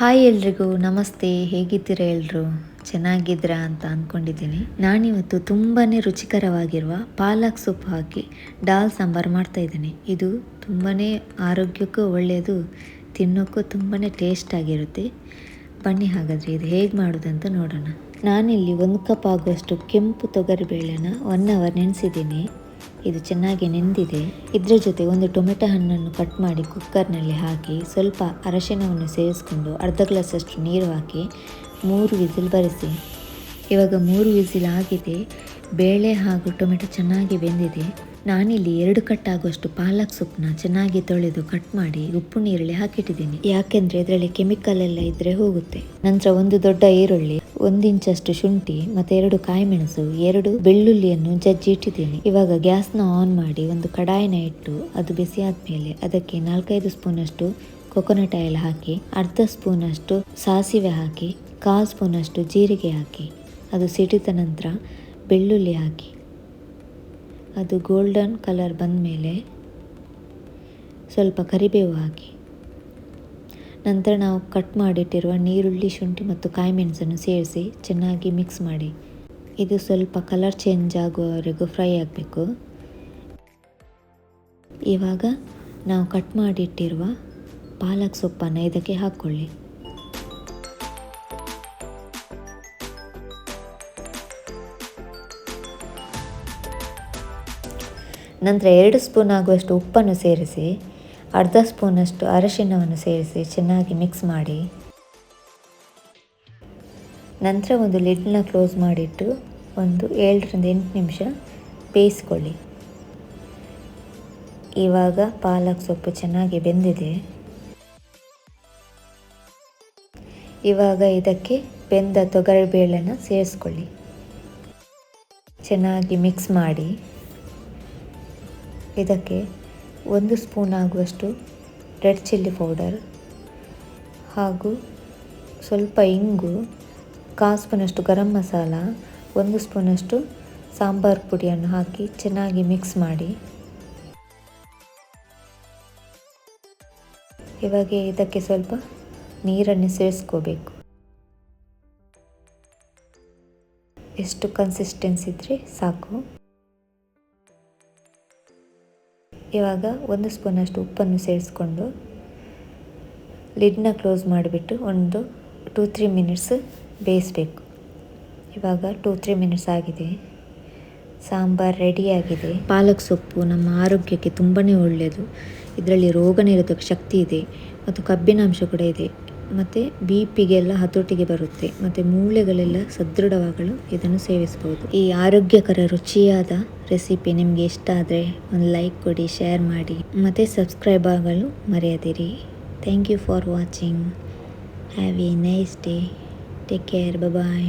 Hi ಎಲ್ರಿಗೂ ನಮಸ್ತೆ. ಹೇಗಿದ್ದೀರಾ ಎಲ್ಲರೂ? ಚೆನ್ನಾಗಿದ್ದೀರಾ ಅಂತ ಅಂದ್ಕೊಂಡಿದ್ದೀನಿ. ನಾನಿವತ್ತು ತುಂಬಾ ರುಚಿಕರವಾಗಿರುವ ಪಾಲಕ್ ಸೊಪ್ಪು ಹಾಕಿ ದಾಲ್ ಸಾಂಬಾರು ಮಾಡ್ತಾಯಿದ್ದೀನಿ. ಇದು ತುಂಬಾ ಆರೋಗ್ಯಕ್ಕೂ ಒಳ್ಳೆಯದು, ತಿನ್ನೋಕ್ಕೂ ತುಂಬಾ ಟೇಸ್ಟ್ ಆಗಿರುತ್ತೆ. ಬನ್ನಿ ಹಾಗಾದರೆ ಇದು ಹೇಗೆ ಮಾಡೋದಂತ ನೋಡೋಣ. ನಾನಿಲ್ಲಿ 1 ಕಪ್ ಆಗುವಷ್ಟು ಕೆಂಪು ತೊಗರಿಬೇಳೆನ 1 ಅವರ್ ನೆನೆಸಿದ್ದೀನಿ. ಇದು ಚೆನ್ನಾಗಿ ನೆಂದಿದೆ. ಇದರ ಜೊತೆ ಒಂದು ಟೊಮೆಟೊ ಹಣ್ಣನ್ನು ಕಟ್ ಮಾಡಿ ಕುಕ್ಕರ್ನಲ್ಲಿ ಹಾಕಿ ಸ್ವಲ್ಪ ಅರಶಿನವನ್ನು ಸೇರಿಸ್ಕೊಂಡು ಅರ್ಧ ಗ್ಲಾಸಷ್ಟು ನೀರು ಹಾಕಿ 3 ವಿಸಿಲ್ ಬರಿಸಿ. ಇವಾಗ 3 ವಿಸಿಲ್ ಆಗಿದೆ. ಬೇಳೆ ಹಾಗೂ ಟೊಮೆಟೊ ಚೆನ್ನಾಗಿ ಬೆಂದಿದೆ. ನಾನಿಲ್ಲಿ 2 ಕಟ್ ಆಗುವಷ್ಟು ಪಾಲಕ್ ಸೊಪ್ಪನ್ನ ಚೆನ್ನಾಗಿ ತೊಳೆದು ಕಟ್ ಮಾಡಿ ಉಪ್ಪು ನೀರಲ್ಲಿ ಹಾಕಿಟ್ಟಿದ್ದೀನಿ. ಯಾಕೆಂದರೆ ಇದರಲ್ಲಿ ಕೆಮಿಕಲ್ ಎಲ್ಲ ಇದ್ರೆ ಹೋಗುತ್ತೆ. ನಂತರ 1 ದೊಡ್ಡ ಈರುಳ್ಳಿ, 1 ಇಂಚಷ್ಟು ಶುಂಠಿ ಮತ್ತೆ 2 ಕಾಯಿ ಮೆಣಸು, 2 ಬೆಳ್ಳುಳ್ಳಿಯನ್ನು ಜಜ್ಜಿ ಇಟ್ಟಿದ್ದೀನಿ. ಇವಾಗ ಗ್ಯಾಸ್ನ ಆನ್ ಮಾಡಿ ಒಂದು ಕಡಾಯಿನ ಇಟ್ಟು ಅದು ಬಿಸಿ ಆದ್ಮೇಲೆ ಅದಕ್ಕೆ 4-5 ಸ್ಪೂನಷ್ಟು ಕೊಕೊನಟ್ ಆಯಿಲ್ ಹಾಕಿ, ಅರ್ಧ ಸ್ಪೂನಷ್ಟು ಸಾಸಿವೆ ಹಾಕಿ, 1/4 ಸ್ಪೂನಷ್ಟು ಜೀರಿಗೆ ಹಾಕಿ, ಅದು ಸಿಡಿದ ನಂತರ ಬೆಳ್ಳುಳ್ಳಿ ಹಾಕಿ ಅದು ಗೋಲ್ಡನ್ ಕಲರ್ ಬಂದ ಮೇಲೆ ಸ್ವಲ್ಪ ಕರಿಬೇವು ಹಾಕಿ, ನಂತರ ನಾವು ಕಟ್ ಮಾಡಿಟ್ಟಿರುವ ನೀರುಳ್ಳಿ, ಶುಂಠಿ ಮತ್ತು ಕಾಯಿ ಮೆಣಸನ್ನು ಸೇರಿಸಿ ಚೆನ್ನಾಗಿ ಮಿಕ್ಸ್ ಮಾಡಿ. ಇದು ಸ್ವಲ್ಪ ಕಲರ್ ಚೇಂಜ್ ಆಗುವವರೆಗೂ ಫ್ರೈ ಆಗಬೇಕು. ಇವಾಗ ನಾವು ಕಟ್ ಮಾಡಿಟ್ಟಿರುವ ಪಾಲಕ್ ಸೊಪ್ಪನ್ನು ಇದಕ್ಕೆ ಹಾಕ್ಕೊಳ್ಳಿ. ನಂತರ 2 ಸ್ಪೂನ್ ಆಗುವಷ್ಟು ಉಪ್ಪನ್ನು ಸೇರಿಸಿ, ಅರ್ಧ ಸ್ಪೂನಷ್ಟು ಅರಶಿನವನ್ನು ಸೇರಿಸಿ ಚೆನ್ನಾಗಿ ಮಿಕ್ಸ್ ಮಾಡಿ. ನಂತರ ಒಂದು ಲಿಡ್ನ ಕ್ಲೋಸ್ ಮಾಡಿಟ್ಟು ಒಂದು 7ರಿಂದ 8 ನಿಮಿಷ ಬೇಯಿಸ್ಕೊಳ್ಳಿ. ಇವಾಗ ಪಾಲಕ್ ಸೊಪ್ಪು ಚೆನ್ನಾಗಿ ಬೆಂದಿದೆ. ಇವಾಗ ಇದಕ್ಕೆ ಬೆಂದ ತೊಗರಿಬೇಳೆನ ಸೇರಿಸ್ಕೊಳ್ಳಿ. ಚೆನ್ನಾಗಿ ಮಿಕ್ಸ್ ಮಾಡಿ. ಇದಕ್ಕೆ 1 ಸ್ಪೂನ್ ಆಗುವಷ್ಟು ರೆಡ್ ಚಿಲ್ಲಿ ಪೌಡರ್ ಹಾಗೂ ಸ್ವಲ್ಪ ಇಂಗು, 1/4 ಸ್ಪೂನಷ್ಟು ಗರಂ ಮಸಾಲ, 1 ಸ್ಪೂನಷ್ಟು ಸಾಂಬಾರು ಪುಡಿಯನ್ನು ಹಾಕಿ ಚೆನ್ನಾಗಿ ಮಿಕ್ಸ್ ಮಾಡಿ. ಇವಾಗ ಇದಕ್ಕೆ ಸ್ವಲ್ಪ ನೀರನ್ನು ಸೇರಿಸ್ಕೋಬೇಕು. ಎಷ್ಟು ಕನ್ಸಿಸ್ಟೆನ್ಸಿ ಇದ್ದರೆ ಸಾಕು. ಇವಾಗ 1 ಸ್ಪೂನಷ್ಟು ಉಪ್ಪನ್ನು ಸೇರಿಸ್ಕೊಂಡು ಲಿಡ್ನ ಕ್ಲೋಸ್ ಮಾಡಿಬಿಟ್ಟು ಒಂದು 2-3 ಮಿನಿಟ್ಸ್ ಬೇಯಿಸಬೇಕು. ಇವಾಗ 2-3 ಮಿನಿಟ್ಸ್ ಆಗಿದೆ. ಸಾಂಬಾರು ರೆಡಿಯಾಗಿದೆ. ಪಾಲಕ್ ಸೊಪ್ಪು ನಮ್ಮ ಆರೋಗ್ಯಕ್ಕೆ ತುಂಬಾ ಒಳ್ಳೆಯದು. ಇದರಲ್ಲಿ ರೋಗ ನಿರೋಧಕ ಶಕ್ತಿ ಇದೆ ಮತ್ತು ಕಬ್ಬಿನಾಂಶ ಕೂಡ ಇದೆ. ಮತ್ತು BP-ಗೆಲ್ಲ ಹತೋಟಿಗೆ ಬರುತ್ತೆ ಮತ್ತು ಮೂಳೆಗಳೆಲ್ಲ ಸದೃಢವಾಗಲು ಇದನ್ನು ಸೇವಿಸಬಹುದು. ಈ ಆರೋಗ್ಯಕರ ರುಚಿಯಾದ ರೆಸಿಪಿ ನಿಮಗೆ ಇಷ್ಟ ಆದರೆ ಒಂದು ಲೈಕ್ ಕೊಡಿ, ಶೇರ್ ಮಾಡಿ ಮತ್ತು ಸಬ್ಸ್ಕ್ರೈಬ್ ಆಗಲು ಮರೆಯದಿರಿ. Thank you for watching. Have a nice day. Take care. Bye.